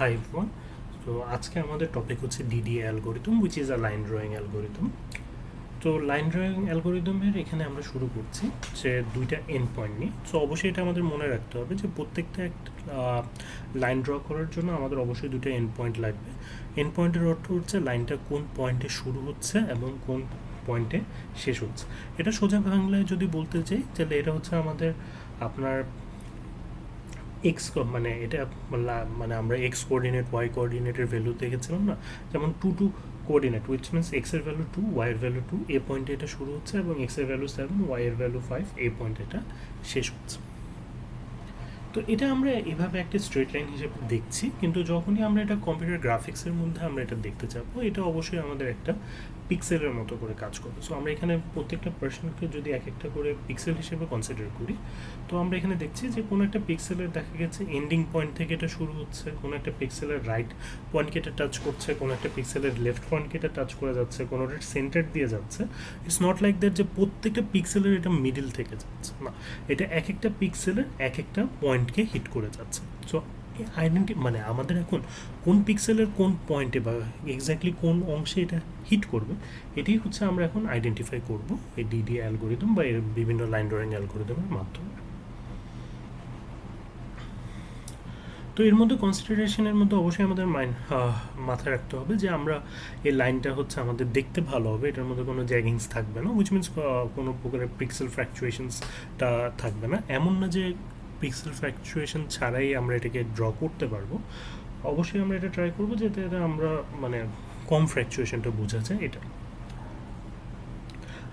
Hi everyone. তো আজকে আমাদের টপিক হচ্ছে DDA algorithm which is a line drawing algorithm. তো লাইন ড্রয়িং অ্যালগোরিদমের এখানে আমরা শুরু করছি যে দুইটা এন্ড পয়েন্ট নিয়ে। সো অবশ্যই এটা আমাদের মনে রাখতে হবে যে প্রত্যেকটা একটা লাইন ড্র করার জন্য আমাদের অবশ্যই দুটো এন্ড পয়েন্ট লাগবে। এন্ড পয়েন্টের অর্থ হচ্ছে লাইনটা কোন পয়েন্টে শুরু হচ্ছে এবং কোন পয়েন্টে শেষ হচ্ছে। এটা সোজা বাংলায় যদি বলতে চাই তাহলে এটা হচ্ছে আমাদের আপনার এক্স মানে এটা মানে আমরা এক্স কোঅর্ডিনেট ওয়াই কোঅর্ডিনেটের ভ্যালু দেখেছিলাম না, যেমন টু কোঅর্ডিনেট উইচ মিনস এক্সের ভ্যালু 2, ওয়াইয়ের ভ্যালু 2, এ পয়েন্টে এটা শুরু হচ্ছে এবং এক্সের ভ্যালু 7, ওয়াইয়ের ভ্যালু 5, এ পয়েন্টে এটা শেষ হচ্ছে। তো এটা আমরা এভাবে একটা স্ট্রেট লাইন হিসেবে দেখছি, কিন্তু যখনই আমরা এটা কম্পিউটার গ্রাফিক্সের মধ্যে আমরা এটা দেখতে চাবো, এটা অবশ্যই আমাদের একটা পিক্সেলের মতো করে কাজ করবে। সো আমরা এখানে প্রত্যেকটা পার্সনকে যদি এক একটা করে পিক্সেল হিসেবে কনসিডার করি, তো আমরা এখানে দেখছি যে কোনো একটা পিক্সেলের দেখা গেছে এন্ডিং পয়েন্ট থেকে এটা শুরু হচ্ছে, কোনো একটা পিক্সেলের রাইট পয়েন্টকে এটা টাচ করছে, কোনো একটা পিক্সেলের লেফট পয়েন্টকে এটা টাচ করে যাচ্ছে, কোনোটার সেন্টার দিয়ে যাচ্ছে। ইটস নট লাইক দ্যাট যে প্রত্যেকটা পিক্সেলের এটা মিডিল থেকে যাচ্ছে, না, এটা এক একটা পিক্সেলের এক একটা পয়েন্টকে হিট করে যাচ্ছে। সো মানে আমাদের এখন কোন পিক্সেলের কোন পয়েন্টে বা এক্স্যাক্টলি কোন অংশে এটা হিট করবে, এটাই হচ্ছে আমরা এখন আইডেন্টিফাই করব এই ডিডিএ অ্যালগোরিদম বা এর বিভিন্ন লাইন ড্রয়িং অ্যালগোরিদমের মাধ্যমে। তো এর মধ্যে কনসিডারেশনের মধ্যে অবশ্যই আমাদের মাথায় রাখতে হবে যে আমরা এই লাইনটা হচ্ছে আমাদের দেখতে ভালো হবে, এটার মধ্যে কোনো জ্যাগিংস থাকবে না, উইচ মিনস কোনো প্রকারের পিক্সেল ফ্র্যাকচুয়েশনসটা থাকবে না। এমন না যে পিক্সেল ফ্র্যাকচুয়েশন ছাড়াই আমরা এটাকে ড্র করতে পারবো। অবশ্যই আমরা এটা ট্রাই করবো যাতে এটা আমরা মানে কম ফ্র্যাকচুয়েশনটা বোঝা যায় এটা,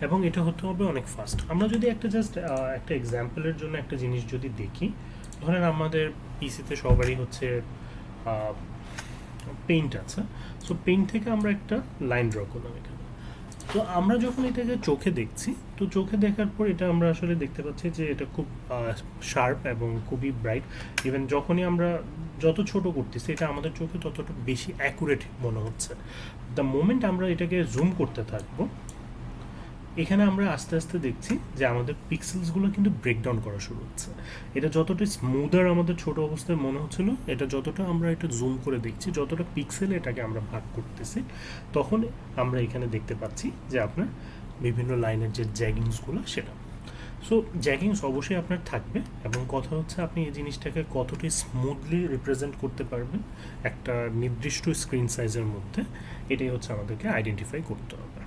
এবং এটা হতে হবে অনেক ফাস্ট। আমরা যদি একটা জাস্ট একটা এক্সাম্পলের জন্য একটা জিনিস যদি দেখি, ধরেন আমাদের পিসিতে সবারই হচ্ছে পেইন্ট আছে। সো পেইন্ট থেকে আমরা একটা লাইন ড্র করলাম এখানে। তো আমরা যখন এটাকে চোখে দেখছি, তো চোখে দেখার পর এটা আমরা আসলে দেখতে পাচ্ছি যে এটা খুব শার্প এবং খুবই ব্রাইট। ইভেন যখনই আমরা যত ছোট করতেছি এটা আমাদের চোখে ততটা বেশি অ্যাকুরেট মনে হচ্ছে। দ্য মোমেন্ট আমরা এটাকে জুম করতে থাকবো, এখানে আমরা আস্তে আস্তে দেখছি যে আমাদের পিক্সেলসগুলো কিন্তু ব্রেকডাউন করা শুরু হচ্ছে। এটা যতটা স্মুদার আমাদের ছোট অবস্থায় মনে হচ্ছিল, এটা যতটা আমরা এটা জুম করে দেখছি, যতটা পিক্সেলে এটাকে আমরা ভাগ করতেছি, তখন আমরা এখানে দেখতে পাচ্ছি যে আপনার বিভিন্ন লাইনের যে জ্যাগিংসগুলো সেটা। সো জ্যাগিংস অবশ্যই আপনার থাকবে, এবং কথা হচ্ছে আপনি এই জিনিসটাকে কতটা স্মুথলি রিপ্রেজেন্ট করতে পারবেন একটা নির্দিষ্ট স্ক্রিন সাইজের মধ্যে, এটাই হচ্ছে আমাদেরকে আইডেন্টিফাই করতে হবে।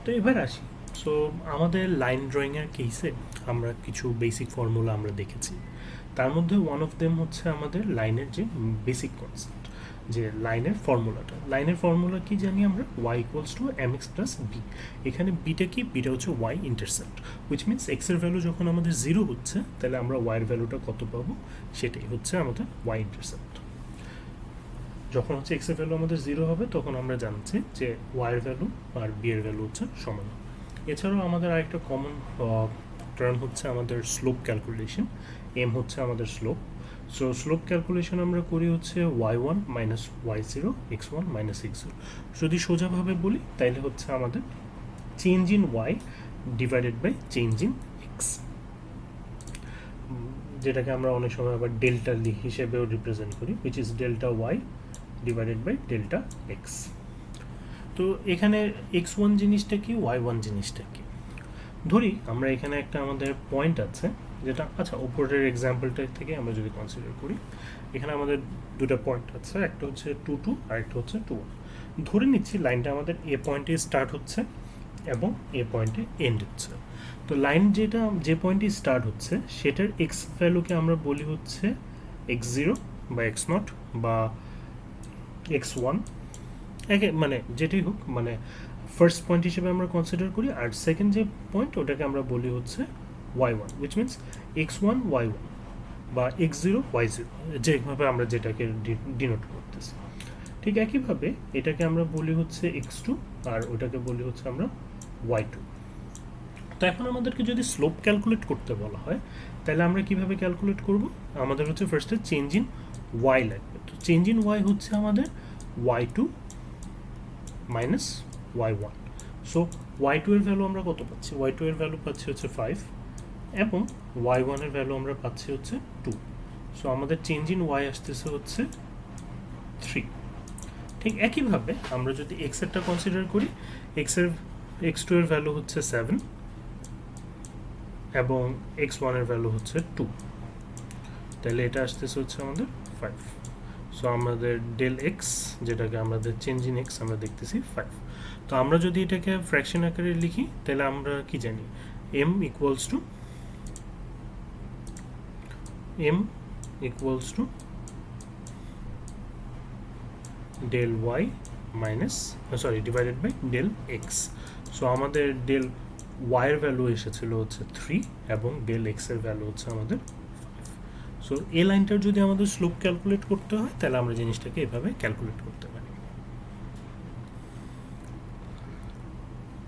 তো এবার আসি। সো আমাদের লাইন ড্রয়িংয়ের কেসে আমরা কিছু বেসিক ফর্মুলা আমরা দেখেছি। তার মধ্যে ওয়ান অফ দেম হচ্ছে আমাদের লাইনের যে বেসিক কনসেপ্ট, যে লাইনের ফর্মুলাটা। লাইনের ফর্মুলা কি জানি আমরা, y equals to m x plus b. এখানে বিটা কি, বিটা হচ্ছে ওয়াই ইন্টারসেপ্ট, উইচ মিনস এক্সের ভ্যালু যখন আমাদের 0 হচ্ছে, তাহলে আমরা ওয়াইয়ের ভ্যালুটা কত পাবো, সেটাই হচ্ছে আমাদের ওয়াই ইন্টারসেপ্ট। যখন হচ্ছে এক্সের ভ্যালু আমাদের 0 হবে, তখন আমরা জানছি যে ওয়াইয়ের ভ্যালু আর বি এর ভ্যালু হচ্ছে সমান। এছাড়াও আমাদের আরেকটা কমন টার্ম হচ্ছে আমাদের স্লোপ ক্যালকুলেশন। এম হচ্ছে আমাদের স্লোপ। সো স্লোপ ক্যালকুলেশন আমরা করি হচ্ছে y1 minus y0 x1 minus x0। যদি সোজাভাবে বলি তাইলে হচ্ছে আমাদের change in y divided by change in x, যেটাকে আমরা অনেক সময় আবার ডেল্টা হিসেবেও রিপ্রেজেন্ট করি, which is delta y divided by delta x. তো এখানে x1 জিনিসটা কি, y1 জিনিসটা কি, ধরি আমরা এখানে একটা আমাদের পয়েন্ট আছে যেটা, আচ্ছা উপরের এক্সাম্পলটা থেকে আমরা যদি কনসিডার করি, এখানে আমাদের দুটো পয়েন্ট আছে, একটা হচ্ছে 2 আর একটা হচ্ছে 2। ধরে নিচ্ছি লাইনটা আমাদের এ পয়েন্টে স্টার্ট হচ্ছে এবং এ পয়েন্টে এন্ড হচ্ছে। তো লাইন যেটা যে পয়েন্টে স্টার্ট হচ্ছে সেটার এক্স ভ্যালুকে আমরা বলি হচ্ছে x0 বা x0 বা x1, একে মানে যেটাই হোক, মানে ফার্স্ট পয়েন্ট হিসেবে আমরা কনসিডার করি। আর সেকেন্ড যে পয়েন্ট ওটাকে আমরা বলি হচ্ছে y1, which means x1 y1 বা x0 y0, যেভাবে আমরা যেটাকে ডিনোট করতেছি। ঠিক একইভাবে এটাকে আমরা বলি হচ্ছে x2 আর ওটাকে বলি হচ্ছে আমরা y2। তো এখন আমাদেরকে যদি স্লোপ ক্যালকুলেট করতে বলা হয়, তাহলে আমরা কিভাবে ক্যালকুলেট করব, আমাদের হচ্ছে ফার্স্টে চেঞ্জ ইন y লাগবে। তো চেঞ্জ ইন y হচ্ছে আমাদের y2 minus y1। So y2 এর ভ্যালু আমরা কত পাচ্ছি, y2 এর ভ্যালু পাচ্ছি হচ্ছে 5 এবং y1 এর ভ্যালু আমরা পাচ্ছি হচ্ছে 2। সো আমাদের চেঞ্জ ইন ওয়াই আসতেছে হচ্ছে 3। ঠিক একইভাবে আমরা যদি এক্স এরটা কনসিডার করি, x2 এর ভ্যালু হচ্ছে 7 এবং x1 এর ভ্যালু হচ্ছে 2, তাহলে এটা আসতেছে হচ্ছে আমাদের 5। সো আমাদের ডেল এক্স, যেটাকে আমাদের চেঞ্জ ইন এক্স আমরা দেখতেছি 5। তো আমরা যদি এটাকে ফ্র্যাকশন আকারে লিখি তাহলে আমরা কি জানি, m equals to del y minus divided by del x. So আমাদের ডেল ওয়াই এর ভ্যালু এসেছিল হচ্ছে 3 এবং ডেল এক্স এর ভ্যালু হচ্ছে আমাদের 5। সো এই লাইনটার যদি আমাদের স্লোপ ক্যালকুলেট করতে হয় তাহলে আমরা জিনিসটাকে এভাবে ক্যালকুলেট করতে পারি।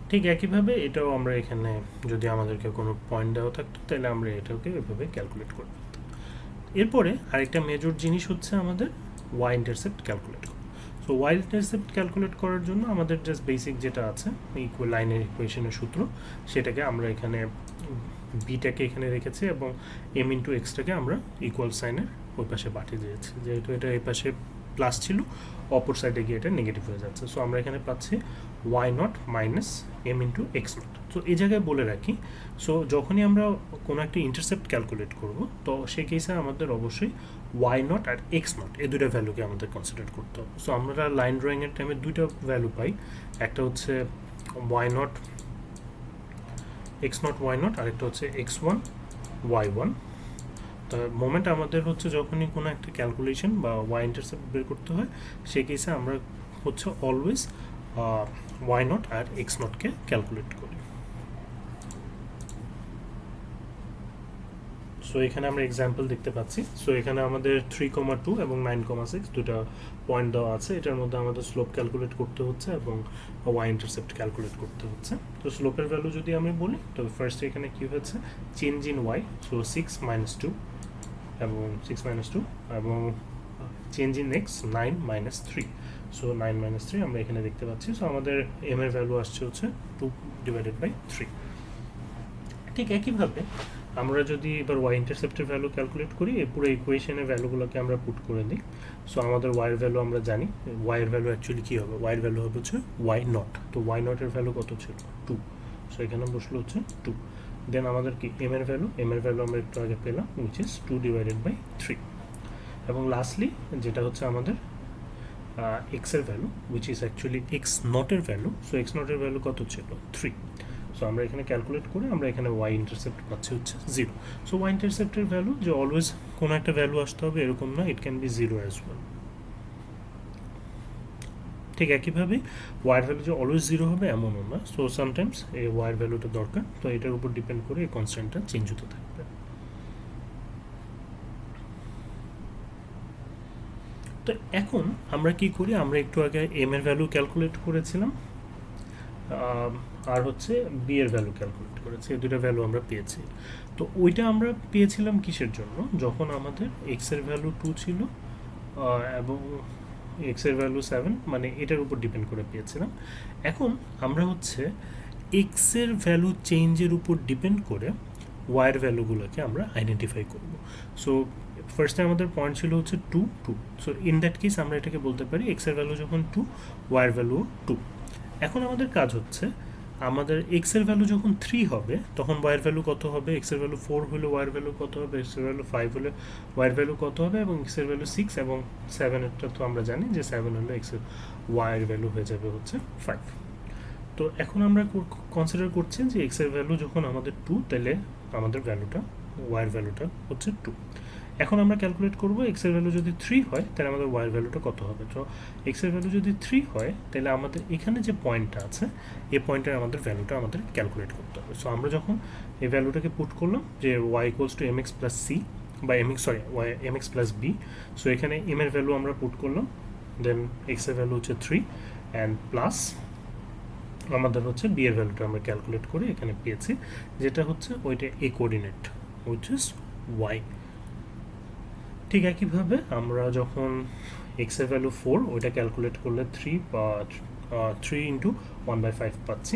ঠিক একইভাবে এটাও আমরা এখানে যদি আমাদেরকে কোনো পয়েন্ট দেওয়া থাকতো তাহলে আমরা এটাকে এভাবে ক্যালকুলেট করতে পারতাম। এরপরে আরেকটা মেজর জিনিস হচ্ছে আমাদের ওয়াই ইন্টারসেপ্ট ক্যালকুলেট করা। সো ওয়াই ইন্টারসেপ্ট ক্যালকুলেট করার জন্য আমাদের জাস্ট বেসিক যেটা আছে লাইনের ইকুয়েশনের সূত্র, সেটাকে আমরা এখানে বিটাকে এখানে রেখেছি এবং এম ইন্টু এক্সটাকে আমরা ইকুয়াল সাইনের ওই পাশে পাঠিয়ে দিয়েছি। যেহেতু এটা এই পাশে প্লাস ছিল, অপর সাইডে গিয়ে এটা নেগেটিভ হয়ে যাচ্ছে। সো আমরা এখানে পাচ্ছি y not minus m into x not. So এই জায়গায় বলে রাখি, সো যখনই আমরা কোনো একটা ইন্টারসেপ্ট ক্যালকুলেট করব তো সেই কেসে আমাদের অবশ্যই ওয়াই নট আর এক্স নট এই দুটো ভ্যালুকে আমাদের কনসিডার করতে হবে। সো আমরা লাইন ড্রয়িংয়ের টাইমে দুইটা ভ্যালু পাই, একটা হচ্ছে y not x not y not, আরেকটা হচ্ছে এক্স ওয়ান ওয়াই ওয়ান। তো মোমেন্ট আমাদের হচ্ছে যখনই কোনো একটা ক্যালকুলেশন বা ওয়াই ইন্টারসেপ্ট বের করতে হয় সেই কেসে আমরা হচ্ছে অলওয়েজ ওয়াই নট আর এক্স নটকে ক্যালকুলেট করি। সো এখানে আমরা এক্সাম্পল দেখতে পাচ্ছি। সো এখানে আমাদের 3,2 এবং 9,6 দুটো পয়েন্ট দেওয়া আছে। এটার মধ্যে আমাদের স্লোপ ক্যালকুলেট করতে হচ্ছে এবং ওয়াই ইন্টারসেপ্ট ক্যালকুলেট করতে হচ্ছে। তো স্লোপের ভ্যালু যদি আমি বলি তো ফার্স্ট এখানে কি হচ্ছে, চেঞ্জ ইন ওয়াই, সো 6 - 2 এবং 6 - 2 এবং চেঞ্জ ইন এক্স 9 - 3। সো 9 - 3 আমরা এখানে দেখতে পাচ্ছি। সো আমাদের এম এর ভ্যালু আসছে হচ্ছে 2/3। ঠিক একইভাবে আমরা যদি এবার ওয়াই ইন্টারসেপ্টের ভ্যালু ক্যালকুলেট করি, এই পুরো ইকুয়েশনের ভ্যালুগুলোকে আমরা পুট করে দিই। সো আমাদের ওয়াইয়ের ভ্যালু আমরা জানি, ওয়াইয়ের ভ্যালু অ্যাকচুয়ালি কী হবে, ওয়াইয়ের ভ্যালু হবে হচ্ছে ওয়াই নট। তো ওয়াই নটের ভ্যালু কত ছিল, 2। সো এখানে বসলো হচ্ছে 2। দেন আমাদের কি এম এর ভ্যালু আমরা একটু আগে পেলাম, উইচ ইজ 2/3। এবং লাস্টলি যেটা হচ্ছে আমাদের এক্স এর value, which is actually x নটের ভ্যালু। সো এক্স নটের ভ্যালু কত ছিল, 3। সো আমরা এখানে ক্যালকুলেট করে আমরা এখানে ওয়াই ইন্টারসেপ্ট পাচ্ছি হচ্ছে 0। সো ওয়াই ইন্টারসেপ্টের ভ্যালু যে অলওয়েজ কোনো একটা ভ্যালু আসতে হবে এরকম না, it can be 0 as well. ঠিক একইভাবে ওয়াইয়ের ভ্যালু যে অলওয়েজ 0 হবে এমনও না। সো সামটাইমস এই ওয়াইয়ের ভ্যালুটা দরকার, তো এটার উপর ডিপেন্ড করে এই কনস্ট্যান্টটা চেঞ্জ হতে থাকবে। তো এখন আমরা কি করি, আমরা একটু আগে এম এর ভ্যালু ক্যালকুলেট করেছিলাম আর হচ্ছে বি এর ভ্যালু ক্যালকুলেট করেছি, এই দুটো ভ্যালু আমরা পেয়েছি। তো ওইটা আমরা পেয়েছিলাম কিসের জন্য, যখন আমাদের এক্স এর ভ্যালু 2 ছিল এবং এক্স এর ভ্যালু 7, মানে এটার উপর ডিপেন্ড করে পেয়েছিলাম। এখন আমরা হচ্ছে এক্স এর ভ্যালু চেঞ্জের উপর ডিপেন্ড করে ওয়াইয়ের ভ্যালুগুলোকে আমরা আইডেন্টিফাই করব। সো ফার্স্টে আমাদের পয়েন্ট ছিল হচ্ছে 2, 2। সো ইন দ্যাট কেস আমরা এটাকে বলতে পারি এক্স এর ভ্যালু যখন 2, ওয়াইয়ের ভ্যালু 2। এখন আমাদের কাজ হচ্ছে আমাদের এক্স এর ভ্যালু যখন 3 হবে তখন ওয়াইয়ের ভ্যালু কত হবে, এক্স এর ভ্যালু 4 হলে ওয়াইয়ের ভ্যালু কত হবে, এক্স এর ভ্যালু 5 হলে ওয়াইয়ের ভ্যালু কত হবে, এবং এক্স এর ভ্যালু 6 এবং 7 এরটা তো আমরা জানি যে 7 হলে এক্স এর ওয়াইয়ের ভ্যালু হয়ে যাবে হচ্ছে 5। তো এখন আমরা কনসিডার করছি যে এক্স এর ভ্যালু যখন আমাদের 2 তাহলে আমাদের ভ্যালুটা ওয়াইয়ের ভ্যালুটা হচ্ছে 2। এখন আমরা ক্যালকুলেট করব এক্স এর ভ্যালু যদি 3 হয় তাহলে আমাদের ওয়াইয়ের ভ্যালুটা কত হবে। তো এক্স এর ভ্যালু যদি 3 হয় তাহলে আমাদের এখানে যে পয়েন্টটা আছে এই পয়েন্টের আমাদের ভ্যালুটা আমাদের ক্যালকুলেট করতে হবে। সো আমরা যখন এই ভ্যালুটাকে পুট করলাম যে y equals to m x plus c বা y m x plus b. So এখানে এম এর ভ্যালু আমরা পুট করলাম, দেন এক্স এর ভ্যালু হচ্ছে 3 অ্যান্ড প্লাস আমাদের হচ্ছে বি এর ভ্যালুটা আমরা ক্যালকুলেট করে এখানে পেয়েছি, যেটা হচ্ছে ওইটা এ কোঅর্ডিনেট উইচ ইজ ওয়াই। ঠিক একইভাবে আমরা যখন এক্স এর ভ্যালু 4 ওইটা ক্যালকুলেট করলে 3 ইন্টু 1/5 পাচ্ছি,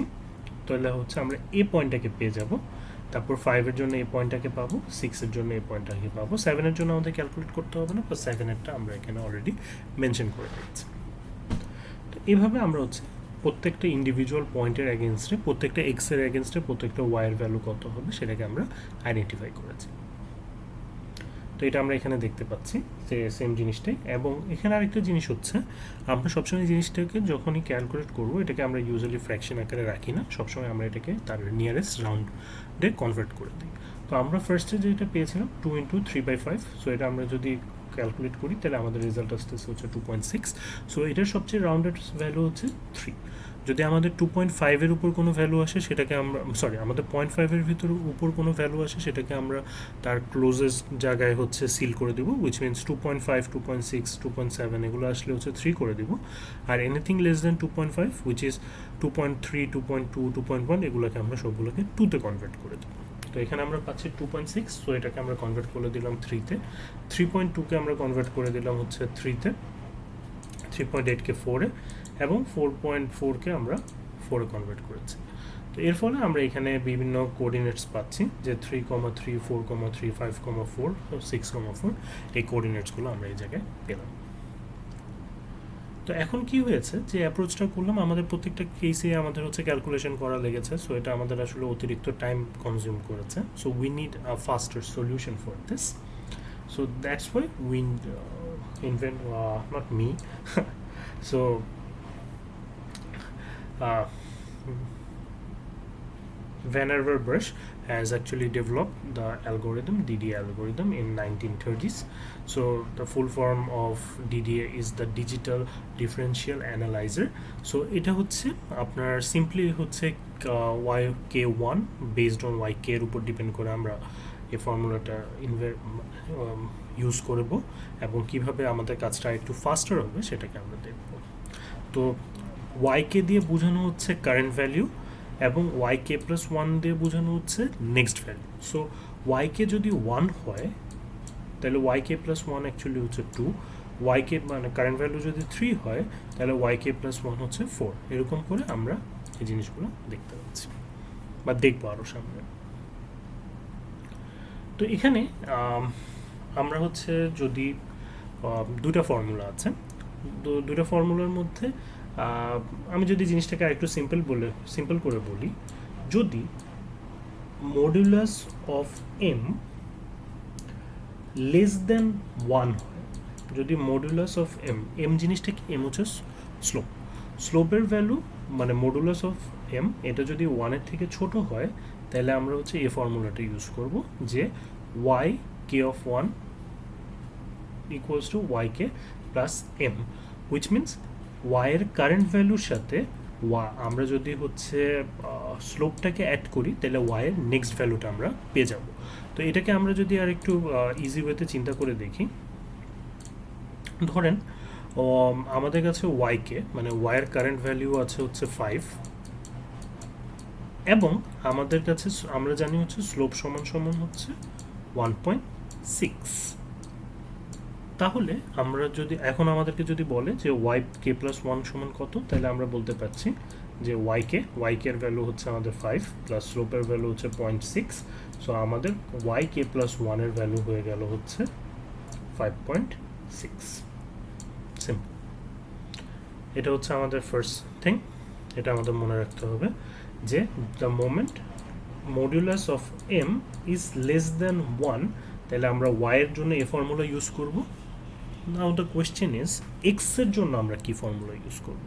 তাহলে হচ্ছে আমরা এ পয়েন্টটাকে পেয়ে যাব তারপর 5 এর জন্য এই পয়েন্টটাকে পাবো, 6 এর জন্য এই পয়েন্টটাকে পাবো, 7 এর জন্য আমাদের ক্যালকুলেট করতে হবে না, বা 7 এরটা আমরা এখানে অলরেডি মেনশন করে দিচ্ছি। তো এইভাবে আমরা হচ্ছে প্রত্যেকটা ইন্ডিভিজুয়াল পয়েন্টের এগেনস্টে, প্রত্যেকটা এক্স এর এগেনস্টে প্রত্যেকটা ওয়াই এর ভ্যালু কত হবে সেটাকে আমরা আইডেন্টিফাই করেছি। তো এটা আমরা এখানে দেখতে পাচ্ছি যে সেম জিনিসটাই। এবং এখানে আরেকটা জিনিস হচ্ছে, আমরা সবসময় জিনিসটাকে যখনই ক্যালকুলেট করবো এটাকে আমরা ইউজুয়ালি ফ্র্যাকশন আকারে রাখি না, সবসময় আমরা এটাকে তার নিয়ারেস্ট রাউন্ডে কনভার্ট করে দিই। তো আমরা ফার্স্টে যেটা পেয়েছিলাম 2 × 3/5, সো এটা আমরা যদি ক্যালকুলেট করি তাহলে আমাদের রেজাল্ট আসতেছে হচ্ছে 2.6। সো এটার সবচেয়ে রাউন্ডেড ভ্যালু হচ্ছে 3। যদি আমাদের 2.5 এর উপর কোনো ভ্যালু আসে সেটাকে আমরা আমাদের 0.5 এর ভিতর উপর কোনো ভ্যালু আসে সেটাকে আমরা তার ক্লোজেস্ট জায়গায় হচ্ছে সিল করে দেবো, উইচ মিনস 2.5, 2.6, 2.7 এগুলো আসলে হচ্ছে 3 করে দিব। আর anything less than 2.5 which is 2.3, 2.2, 2.1 এগুলোকে আমরা সবগুলোকে 2-তে কনভার্ট করে দেবো। তো এখানে আমরা পাচ্ছি 2.6, সো এটাকে আমরা কনভার্ট করে দিলাম 3-তে, 3.2কে আমরা কনভার্ট করে দিলাম হচ্ছে 3-তে, 3.8কে 4-এ, এবং 4.4কে আমরা 4-এ কনভার্ট করেছি। তো এর ফলে আমরা এখানে বিভিন্ন কোঅর্ডিনেটস পাচ্ছি, যে 3,3, 4,3, 5,4, 6,4 এই কোঅর্ডিনেটসগুলো আমরা এই জায়গায় পেলাম। তো এখন কি হয়েছে, যে অ্যাপ্রোচটা করলাম আমাদের প্রত্যেকটা কেসে আমাদের হচ্ছে ক্যালকুলেশন করা লেগেছে, সো এটা আমাদের আসলে অতিরিক্ত টাইম কনজিউম করেছে। So we need a ফাস্টার solution for this, so that's why we invent, not me, so Vannevar Bush has actually developed the algorithm, DDA algorithm, in 1930s. So the full form of DDA is the Digital Differential Analyzer. So এটা হচ্ছে আপনার simply হচ্ছে YK1 based on YK এর উপর depend করে আমরা এই ফর্মুলাটা ইউজ করব, এবং কিভাবে আমাদের কাজটা একটু ফাস্টার হবে সেটাকে আমরা দেখব। তো YK দিয়ে বোঝানো হচ্ছে কারেন্ট ভ্যালু, এবং YK+1 দিয়ে বোঝানো হচ্ছে নেক্সট ভ্যালু। সো YK যদি 1 হয় তাহলে YK+1 অ্যাকচুয়ালি হচ্ছে 2, YK মানে কারেন্ট ভ্যালু যদি 3 হয় তাহলে YK+1 হচ্ছে 4। এরকম করে আমরা এই জিনিসগুলো দেখতে পাচ্ছি বা দেখবো আরও সামনে। তো এখানে আমরা হচ্ছে যদি দুটা ফর্মুলা আছে, তো দুটা ফর্মুলার মধ্যে আমি যদি জিনিসটাকে আরেকটু সিম্পল করে বলি, যদি modulus of m less than 1 হয়, যদি মডুলাস অফ এম জিনিসটা কি, এম হচ্ছে স্লোপের ভ্যালু, মানে মডুলাস অফ এম এটা যদি 1-এর থেকে ছোট হয় তাহলে আমরা হচ্ছে এই ফর্মুলাটা ইউজ করব, যে YK(1) equals to YK+M, which means y এর কারেন্ট ভ্যালুর সাথে আমরা যদি হচ্ছে স্লোপটাকে অ্যাড করি তাহলে y এর নেক্সট ভ্যালুটা আমরা পেয়ে যাব। তো এটাকে আমরা যদি আর একটু ইজি ওয়েতে চিন্তা করে দেখি, ধরেন আমাদের কাছে YK মানে y এর কারেন্ট ভ্যালু আছে হচ্ছে 5, এবং আমাদের কাছে আমরা জানি হচ্ছে স্লোপ সমান হচ্ছে 1.6। তাহলে আমরা যদি এখন আমাদেরকে যদি বলে যে YK+1 সমান কত, তাহলে আমরা বলতে পারছি যে YK এর ভ্যালু হচ্ছে আমাদের 5 প্লাস স্লোপের ভ্যালু হচ্ছে 0.6, সো আমাদের YK+1 এর ভ্যালু হয়ে গেল হচ্ছে 5.6। সিম্পল, এটা হচ্ছে আমাদের ফার্স্ট থিং, এটা আমাদের মনে রাখতে হবে যে the moment modulus of m is less than 1 তাহলে আমরা y এর জন্য এই ফর্মুলা ইউজ করব। নাও দ্য কোয়েশ্চেন ইজ এক্স এর জন্য আমরা কি ফর্মুলা ইউজ করব।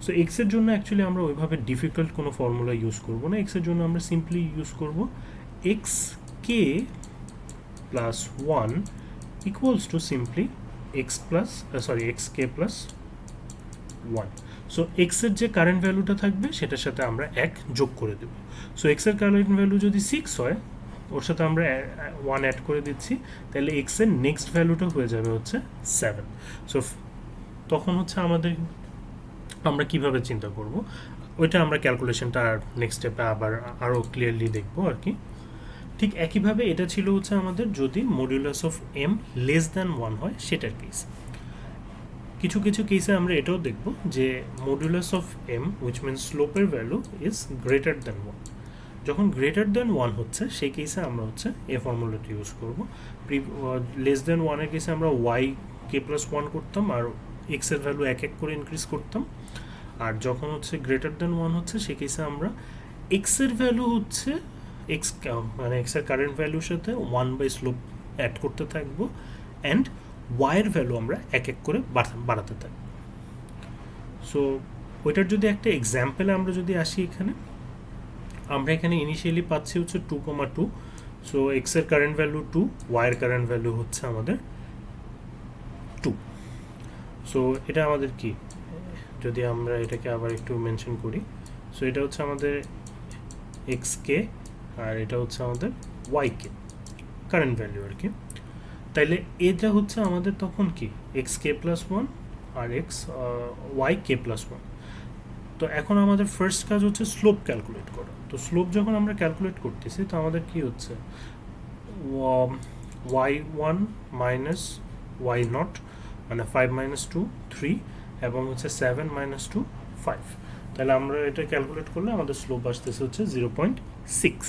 সো এক্স এর জন্য অ্যাকচুয়ালি আমরা ওইভাবে ডিফিকাল্ট কোনো ফর্মুলা ইউজ করব না, এক্স এর জন্য আমরা সিম্পলি ইউজ করব xk+1 equals to simply xk+1। So x এর যে কারেন্ট ভ্যালুটা থাকবে সেটার সাথে আমরা 1 যোগ করে দেব। সো এক্স এর কারেন্ট ভ্যালু যদি 6 হয়, ওর সাথে আমরা 1 অ্যাড করে দিচ্ছি, তাহলে এক্স এর নেক্সট ভ্যালুটা হয়ে যাবে হচ্ছে 7। সো তখন হচ্ছে আমরা কিভাবে চিন্তা করব ওইটা আমরা ক্যালকুলেশনটা নেক্সট স্টেপে আবার আরও ক্লিয়ারলি দেখবো আর কি। ঠিক একইভাবে এটা ছিল হচ্ছে আমাদের যদি modulus of m less than 1 হয় সেটার কেস। কিছু কেসে আমরা এটাও দেখব যে modulus of M which means স্লোপের ভ্যালু ইজ গ্রেটার দ্যান 1। যখন গ্রেটার দেন 1 হচ্ছে সেই কেসে আমরা হচ্ছে এ ফর্মুলাটি ইউজ করবো। লেস দেন 1-এর কেসে আমরা ওয়াই কে প্লাস 1 করতাম আর এক্সের ভ্যালু এক এক করে ইনক্রিজ করতাম। আর যখন হচ্ছে গ্রেটার দেন 1 হচ্ছে সেই কেসে আমরা এক্সের ভ্যালু হচ্ছে এক্স মানে এক্সের কারেন্ট ভ্যালুর সাথে 1 স্লোপ অ্যাড করতে থাকবো অ্যান্ড ওয়াইয়ের ভ্যালু আমরা এক এক করে বাড়াতে থাকবো। সো ওইটার যদি একটা এক্সাম্পলে আমরা যদি আসি, এখানে আমরা এখানে ইনিশিয়ালি পাচ্ছি হচ্ছে 2,2। সো এক্সের কারেন্ট ভ্যালু 2, ওয়াইয়ের কারেন্ট ভ্যালু হচ্ছে আমাদের 2। সো এটা আমাদের কি, যদি আমরা এটাকে আবার একটু মেনশন করি, সো এটা হচ্ছে আমাদের এক্স কে আর এটা হচ্ছে আমাদের ওয়াই কে কারেন্ট ভ্যালু আর কি। তাইলে এটা হচ্ছে আমাদের তখন কি এক্স কে প্লাস 1 আর এক্স ওয়াই কে প্লাস 1। তো এখন আমাদের ফার্স্ট কাজ হচ্ছে স্লোপ ক্যালকুলেট করা। তো স্লোপ যখন আমরা ক্যালকুলেট করতেছি তো আমাদের কি হচ্ছে y1 মাইনাস ওয়াই নট মানে 5 মাইনাস 2 3 এবং হচ্ছে 7 মাইনাস 2 5। তাহলে আমরা এটা ক্যালকুলেট করলে আমাদের স্লোপ আসতেছে হচ্ছে 0.6।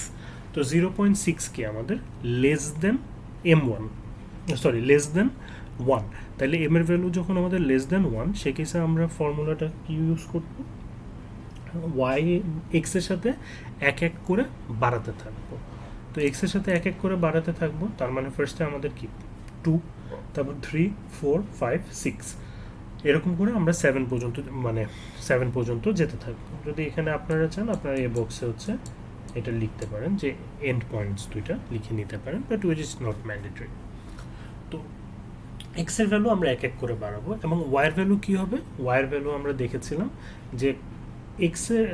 তো 0.6 কি আমাদের less than m1, sorry less than 1। তাহলে m এর ভ্যালু যখন আমাদের লেস দেন 1 সেই কেসে আমরা ফর্মুলাটা কি ইউজ করব, ওয়াই এক্সের সাথে এক এক করে বাড়াতে থাকবো। তো এক্সের সাথে এক এক করে বাড়াতে থাকবো, তার মানে ফার্স্টে আমাদের কি 2, তারপর 3 4 5 6 এরকম করে আমরা 7 পর্যন্ত মানে 7 পর্যন্ত যেতে থাকবো। যদি এখানে আপনারা চান আপনারা এই বক্সে হচ্ছে এটা লিখতে পারেন যে এন্ড পয়েন্টস দুইটা লিখে নিতে পারেন, but which is not mandatory. তো এক্সের ভ্যালু আমরা এক এক করে বাড়াবো এবং ওয়াইয়ের ভ্যালু কী হবে, ওয়াইয়ের ভ্যালু আমরা দেখেছিলাম যে এক্সের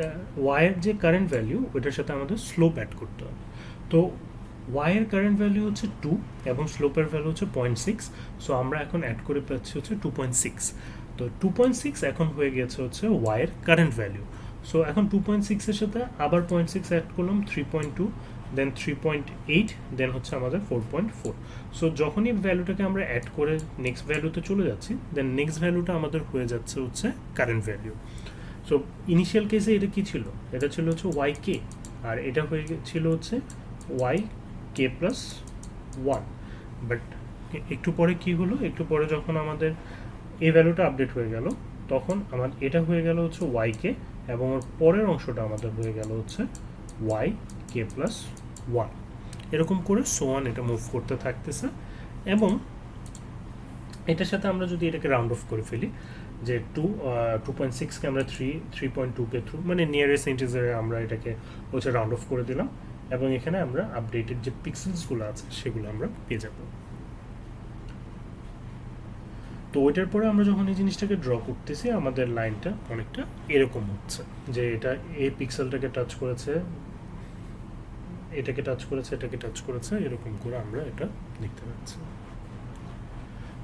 ওয়াইয়ের যে কারেন্ট ভ্যালু ওইটার সাথে আমাদের স্লোপ অ্যাড করতে হবে। তো ওয়াইয়ের কারেন্ট ভ্যালু হচ্ছে 2 এবং স্লোপের ভ্যালু হচ্ছে 0.6। সো আমরা এখন অ্যাড করে পাচ্ছি হচ্ছে 2.6। তো 2.6 এখন হয়ে গেছে হচ্ছে ওয়াইয়ের কারেন্ট ভ্যালু। সো এখন 2.6-এর সাথে আবার 0.6 অ্যাড করলাম, 3.2, দেন 3.8, দেন হচ্ছে আমাদের 4.4। সো যখনই ভ্যালুটাকে আমরা অ্যাড করে নেক্সট ভ্যালুতে চলে যাচ্ছি, দেন নেক্সট ভ্যালুটা আমাদের হয়ে যাচ্ছে হচ্ছে কারেন্ট ভ্যালু। সো ইনিশিয়াল কেসে এটা কি ছিল, এটা ছিল হচ্ছে ওয়াই কে আর এটা হয়ে ছিল হচ্ছে ওয়াই কে প্লাস 1। বাট একটু পরে কি হলো, একটু পরে যখন আমাদের এই ভ্যালুটা আপডেট হয়ে গেল তখন আমাদের এটা হয়ে গেল হচ্ছে ওয়াই কে এবং ওর পরের অংশটা আমাদের হয়ে গেল হচ্ছে ওয়াই কে প্লাস 1। এরকম করে সোয়ান এটা মুভ করতে থাকতেছে। এবং এটার সাথে আমরা যদি এটাকে রাউন্ড অফ করে ফেলি যে 2.6কে আমরা 3.2কে থ্রু মানে নিয়ারেস্ট ইন্টিজারে আমরা এটাকে হচ্ছে রাউন্ড অফ করে দিলাম এবং এখানে আমরা আপডেটেড যে পিক্সেলসগুলো আছে সেগুলো আমরা পেয়ে যাব। তো ওইটার পরে আমরা যখন এই জিনিসটাকে ড্র করতেছি আমাদের লাইনটা অনেকটা এরকম হচ্ছে যে এটা এই পিক্সেলটাকে টাচ করেছে, এটাকে টাচ করেছে, এটাকে টাচ করেছে, এরকম করে আমরা এটা দেখতে পাচ্ছি।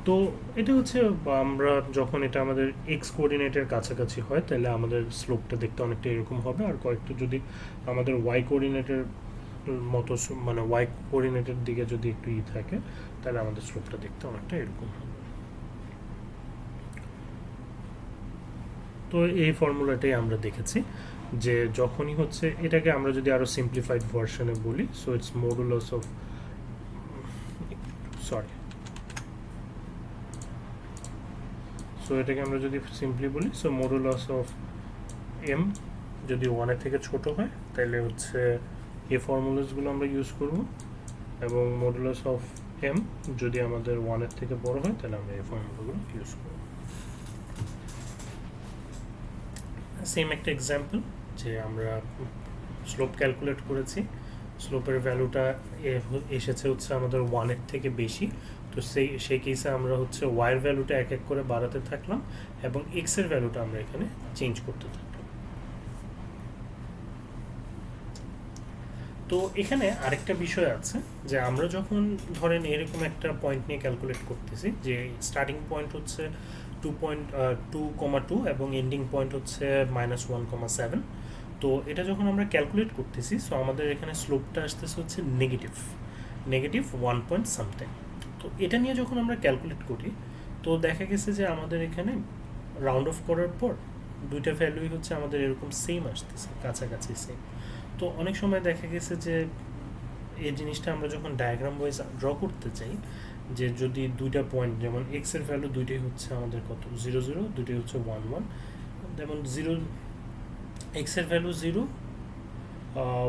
তো এটা হচ্ছে আমরা যখন এটা আমাদের এক্স কোঅর্ডিনেটের কাছাকাছি হয় তাহলে আমাদের স্লোপটা দেখতে অনেকটা এরকম হবে। আর কয়েকটা যদি আমাদের ওয়াই কোঅর্ডিনেটের মতো মানে ওয়াই কোঅর্ডিনেটের দিকে যদি একটু থাকে তাহলে আমাদের স্লোপটা দেখতে অনেকটা এরকম হবে। তো এই ফর্মুলাটাই আমরা দেখেছি যে যখনই হচ্ছে এটাকে আমরা যদি আরও সিম্পলিফাইড ভার্সনে বলি, so it's modulus of so এটাকে আমরা যদি সিম্পলি বলি, সো মডুলাস অফ এম যদি 1-এর থেকে ছোট হয় তাহলে হচ্ছে এই ফর্মুলাসগুলো আমরা ইউজ করব এবং মডুলাস অফ এম যদি আমাদের 1-এর থেকে বড় হয় তাহলে আমরা এই ফর্মুলাগুলো ইউজ করব। সেম একটা এক্সাম্পল যে আমরা স্লোপ ক্যালকুলেট করেছি, স্লোপের ভ্যালুটা এসেছে হচ্ছে আমাদের 1-এর থেকে বেশি। তো সেই কেসে আমরা হচ্ছে ওয়াইয়ের ভ্যালুটা এক এক করে বাড়াতে থাকলাম এবং এক্সের ভ্যালুটা আমরা এখানে চেঞ্জ করতে থাকলাম। তো এখানে আরেকটা বিষয় আছে যে আমরা যখন ধরেন এরকম একটা পয়েন্ট নিয়ে ক্যালকুলেট করতেছি যে স্টার্টিং পয়েন্ট হচ্ছে 2.2 এবং এন্ডিং পয়েন্ট হচ্ছে -1.7। তো এটা যখন আমরা ক্যালকুলেট করতেছি সো আমাদের এখানে স্লোপটা আসতেছে হচ্ছে নেগেটিভ 1 পয়েন্ট সামথিং। তো এটা নিয়ে যখন আমরা ক্যালকুলেট করি তো দেখা গেছে যে আমাদের এখানে রাউন্ড অফ করার পর দুইটা ভ্যালুই হচ্ছে আমাদের এরকম সেম আসতেছে, কাছাকাছি সেম। তো অনেক সময় দেখা গেছে যে এই জিনিসটা আমরা যখন ডায়াগ্রাম ওয়াইজ ড্র করতে চাই, যে যদি দুইটা পয়েন্ট যেমন এক্স এর ভ্যালু দুইটাই হচ্ছে আমাদের কত 0 0, দুইটাই হচ্ছে 1 1, যেমন 0 এক্স এর ভ্যালু 0,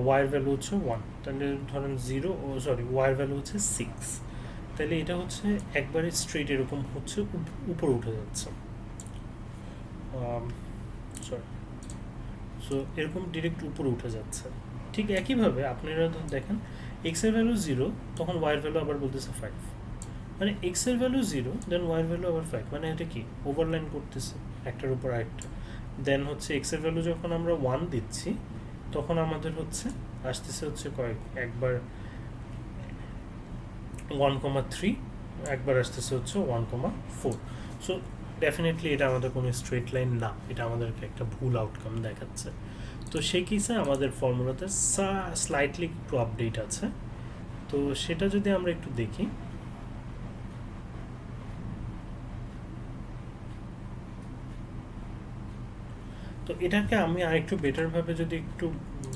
ওয়াই এর ভ্যালু হচ্ছে 1, তাহলে ধরেন 0 ও সরি ওয়াই এর ভ্যালু হচ্ছে 6, তাহলে এটা হচ্ছে একবারে স্ট্রেট এরকম হচ্ছে উপরে উঠে যাচ্ছে, সরি, সো এরকম ডিরেক্ট উপরে উঠে যাচ্ছে। ঠিক একইভাবে আপনারা দেখেন এক্স এর ভ্যালু 0, তখন ওয়াই এর ভ্যালু আবার বলতেছে 5, মানে এক্স এর ভ্যালু 0 দেন ওয়াই এর ভ্যালু আবার 5, মানে এটা কি ওভারলাইন করতেছে একটার উপর আরেকটা। দেন হচ্ছে এক্স এর ভ্যালু যখন আমরা 1 দিচ্ছি তখন আমাদের হচ্ছে আসতেছে হচ্ছে একবার 1,3, একবার আসতেছে হচ্ছে 1,4। সো ডেফিনেটলি এটা আমাদের কোনো স্ট্রেট লাইন না, এটা আমাদেরকে একটা ভুল আউটকাম দেখাচ্ছে। তো সেই কেসে আমাদের ফর্মুলাতে স্লাইটলি একটু আপডেট আছে, তো সেটা যদি আমরা একটু দেখি, তো এটাকে আমি আরেকটু বেটারভাবে যদি একটু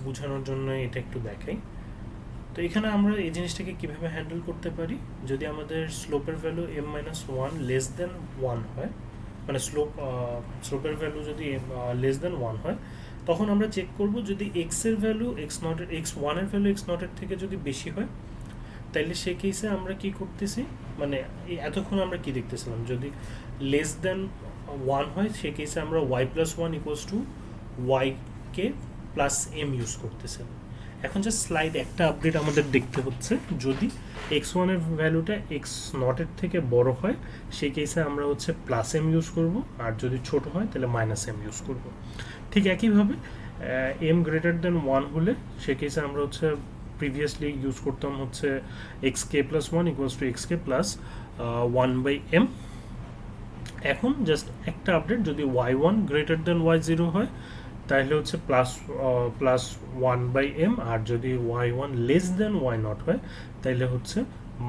বোঝানোর জন্য এটা একটু দেখাই। তো এখানে আমরা এই জিনিসটাকে কিভাবে হ্যান্ডেল করতে পারি, যদি আমাদের স্লোপের ভ্যালু m-1 লেস দেন 1 হয়, মানে স্লোপের ভ্যালু যদি লেস দেন 1 হয়, তখন আমরা চেক করব যদি এক্স এর ভ্যালু x1 এর ভ্যালু x0 এর থেকে যদি বেশি হয়, তাইলে সে কেসে আমরা কি করতেছি, মানে এতক্ষণ আমরা কি দেখতেছিলাম, যদি লেস দেন 1 হয় সে কেসে আমরা y+1 = y k plus m use করতেছিলাম। এখন যে স্লাইড একটা আপডেট আমাদের দেখতে হচ্ছে, যদি x1 এর ভ্যালুটা x0 এর থেকে বড় হয় সেই কেসে আমরা হচ্ছে প্লাস m ইউজ করব, আর যদি ছোট হয় তাহলে মাইনাস m ইউজ করব। ঠিক একইভাবে m গ্রেটার দেন 1 হলে সে কেসে আমরা হচ্ছে প্রিভিয়াসলি ইউজ করতাম হচ্ছে xk+1 = xk প্লাস 1/m। এখন জাস্ট একটা আপডেট, যদি y1 গ্রেটার দেন y0 হয় তাহলে হচ্ছে প্লাস 1/m, আর যদি y1 লেস দেন y0 হয় তাহলে হচ্ছে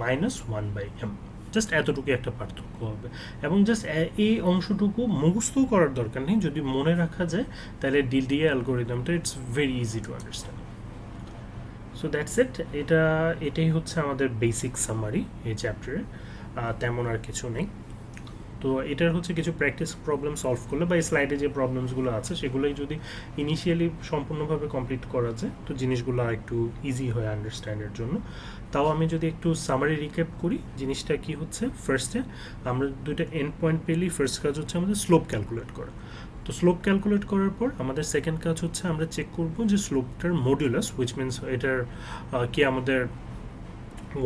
-1/m। জাস্ট এতটুকু একটা পার্থক্য হবে, এবং জাস্ট এই অংশটুকু মুখস্থ করার দরকার নেই, যদি মনে রাখা যায় তাহলে ডিডিএ অ্যালগরিদমটা it's very easy to understand. So that's it, এটাই হচ্ছে আমাদের বেসিক সামারি এই চ্যাপ্টারে, তেমন আর কিছু নেই। তো এটার হচ্ছে কিছু প্র্যাকটিস প্রবলেম সলভ করলে বা এই স্লাইডে যে প্রবলেমসগুলো আছে সেগুলোই যদি ইনিশিয়ালি সম্পূর্ণভাবে কমপ্লিট করা যায় তো জিনিসগুলো আর একটু ইজি হয় আন্ডারস্ট্যান্ডের জন্য। তাও আমি যদি একটু সামারি রিক্যাপ করি, জিনিসটা কি হচ্ছে, ফার্স্টে আমরা দুইটা এন্ড পয়েন্ট পেলেই ফার্স্ট কাজ হচ্ছে আমাদের স্লোপ ক্যালকুলেট করা। তো স্লোপ ক্যালকুলেট করার পর আমাদের সেকেন্ড কাজ হচ্ছে আমরা চেক করব যে স্লোপটার মডুলাস, হুইচ মিনস এটার কি আমাদের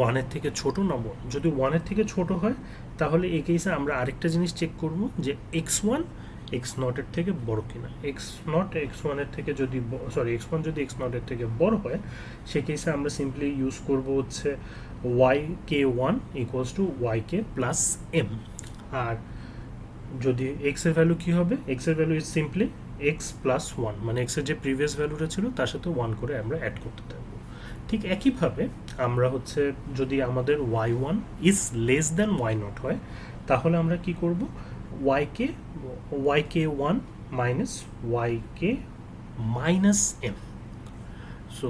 1 এর থেকে ছোট না বড়। যদি 1 এর থেকে ছোট হয় তাহলে এই কেসে আমরা আরেকটা জিনিস চেক করব যে x1 x0 এর থেকে বড় কিনা। x0 x1 এর থেকে যদি x1 যদি x0 এর থেকে বড় হয় সেই কেসে আমরা সিম্পলি ইউজ করব হচ্ছে yk1 = yk প্লাস m। আর যদি x এর ভ্যালু কি হবে, x এর value is simply x plus 1, মানে x এর যে প্রিভিয়াস ভ্যালুটা ছিল তার সাথে 1 করে আমরা অ্যাড করতে থাকবো। ঠিক একইভাবে আমরা হচ্ছে যদি আমাদের y1 is less then y0 হয় তাহলে আমরা কি করব, yk1 minus yk minus m, so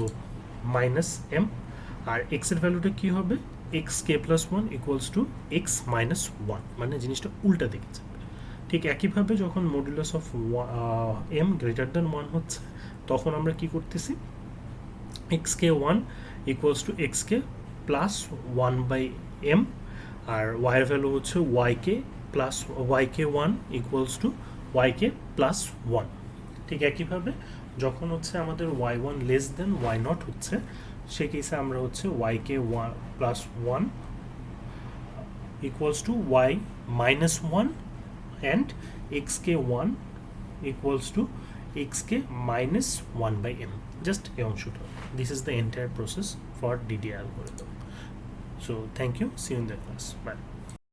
minus m। আর x এর ভ্যালুটা কি হবে, xk+1 = x মাইনাস 1, মানে জিনিসটা উল্টা দিকে যাবে। ঠিক একইভাবে যখন modulus of m greater than 1 হচ্ছে তখন আমরা কি করতেছি, xk1 = xk প্লাস 1/m, আর y এর ভ্যালু হচ্ছে yk1 = yk প্লাস 1। ঠিক একইভাবে যখন হচ্ছে আমাদের y1 লেস দেন y0 হচ্ছে সে কেসে আমরা হচ্ছে yk1 plus 1 = y minus 1 and xk1 = xk minus 1/m. Just এই অংশটা, this is the entire process for DDA algorithm. So thank you, see you in the class, bye.